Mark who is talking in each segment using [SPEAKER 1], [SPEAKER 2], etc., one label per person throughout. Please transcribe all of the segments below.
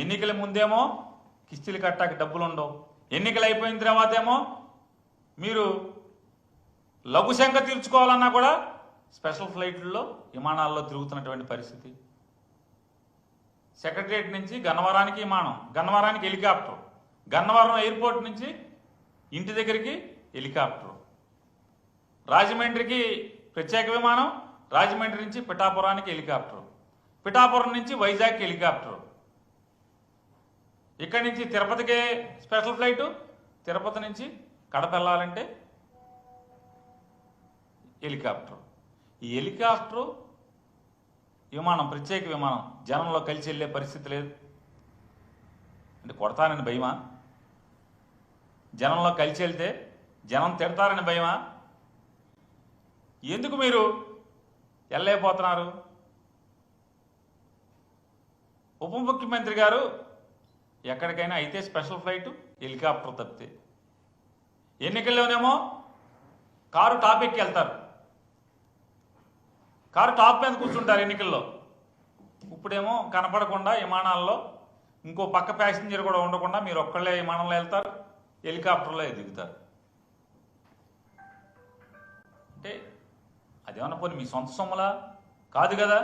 [SPEAKER 1] ఎన్నికల ముందేమో కిస్తీలు కట్టాక డబ్బులు ఉండవు, ఎన్నికలు అయిపోయిన తర్వాత ఏమో మీరు లఘుశంక తీర్చుకోవాలన్నా కూడా స్పెషల్ ఫ్లైట్లలో విమానాల్లో తిరుగుతున్నటువంటి పరిస్థితి. సెక్రటరియట్ నుంచి గన్నవరానికి విమానం, గన్నవరానికి హెలికాప్టర్, గన్నవరం ఎయిర్పోర్ట్ నుంచి ఇంటి దగ్గరికి హెలికాప్టర్, రాజమండ్రికి ప్రత్యేక విమానం, రాజమండ్రి నుంచి పిఠాపురానికి హెలికాప్టర్, పిఠాపురం నుంచి వైజాగ్కి హెలికాప్టర్, ఇక్కడి నుంచి తిరుపతికి స్పెషల్ ఫ్లైటు, తిరుపతి నుంచి కడప వెళ్ళాలంటే హెలికాప్టర్. ఈ హెలికాప్టరు విమానం, ప్రత్యేక విమానం జనంలో కలిసి వెళ్ళే పరిస్థితి లేదు. అంటే కొడతానని భయమా? జనంలో కలిసి వెళ్తే జనం తిడతారని భయమా? ఎందుకు మీరు వెళ్ళలేకపోతున్నారు? ఉప ముఖ్యమంత్రి గారు ఎక్కడికైనా అయితే స్పెషల్ ఫ్లైటు, హెలికాప్టర్ తప్పితే, ఎన్నికల్లోనేమో కారు టాపిక్కి వెళ్తారు, కారు టాప్ మీద కూర్చుంటారు ఎన్నికల్లో. ఇప్పుడేమో కనపడకుండా విమానాల్లో ఇంకో పక్క ప్యాసింజర్ కూడా ఉండకుండా మీరు ఒక్కళ్ళే విమానంలో వెళ్తారు, హెలికాప్టర్లో దిగుతారు. అంటే అదేమన్నా పోనీ మీ సొంత సొమ్ములా? కాదు కదా.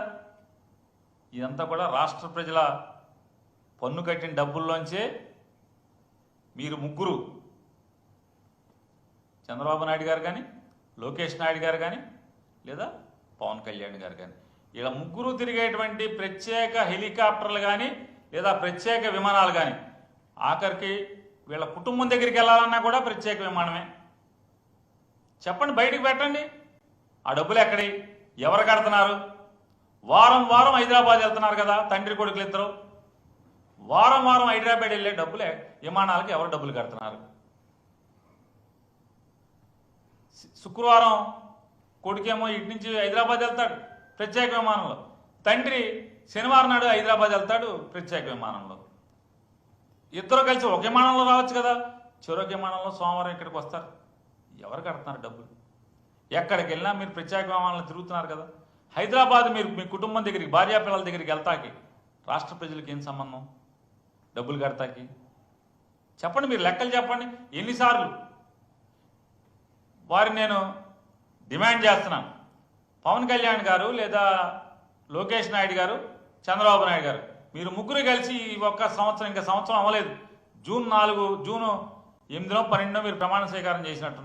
[SPEAKER 1] ఇదంతా కూడా రాష్ట్ర ప్రజల పన్ను కట్టిన డబ్బుల్లోంచే మీరు ముగ్గురు, చంద్రబాబు నాయుడు గారు కానీ, లోకేష్ నాయుడు గారు కానీ, లేదా పవన్ కళ్యాణ్ గారు కానీ, ఇలా ముగ్గురు తిరిగేటువంటి ప్రత్యేక హెలికాప్టర్లు కానీ లేదా ప్రత్యేక విమానాలు కానీ, ఆఖరికి వీళ్ళ కుటుంబం దగ్గరికి వెళ్ళాలన్నా కూడా ప్రత్యేక విమానమే. చెప్పండి, బయటికి పెట్టండి. ఆ డబ్బులు ఎక్కడి, ఎవరు కడుతున్నారు? వారం వారం హైదరాబాద్ వెళ్తున్నారు కదా తండ్రి కొడుకులు ఇద్దరు, వారం వారం హైదరాబాద్ వెళ్ళే డబ్బులే విమానాలకు ఎవరు డబ్బులు కడుతున్నారు? శుక్రవారం కొడుకేమో ఇటు నుంచి హైదరాబాద్ వెళ్తాడు ప్రత్యేక విమానంలో, తండ్రి శనివారం నాడు హైదరాబాద్ వెళ్తాడు ప్రత్యేక విమానంలో. ఇద్దరు కలిసి ఒక విమానంలో రావచ్చు కదా, చెరొక విమానంలో సోమవారం ఇక్కడికి వస్తారు. ఎవరు కడుతున్నారు డబ్బులు? ఎక్కడికి వెళ్ళినా మీరు ప్రత్యేక విమానంలో తిరుగుతున్నారు కదా. హైదరాబాద్ మీరు మీ కుటుంబం దగ్గరికి, భార్యా పిల్లల దగ్గరికి వెళ్తాకి రాష్ట్ర ప్రజలకు ఏం సంబంధం? డబ్బులు కడతాకి చెప్పండి, మీరు లెక్కలు చెప్పండి. ఎన్నిసార్లు వారిని నేను డిమాండ్ చేస్తున్నాను, పవన్ కళ్యాణ్ గారు లేదా లోకేష్ నాయుడు గారు, చంద్రబాబు నాయుడు గారు, మీరు ముగ్గురు కలిసి ఒక్క సంవత్సరం, ఇంకా సంవత్సరం అవ్వలేదు, జూన్ 8, 12 మీరు ప్రమాణ స్వీకారం చేసినట్టున్నారు.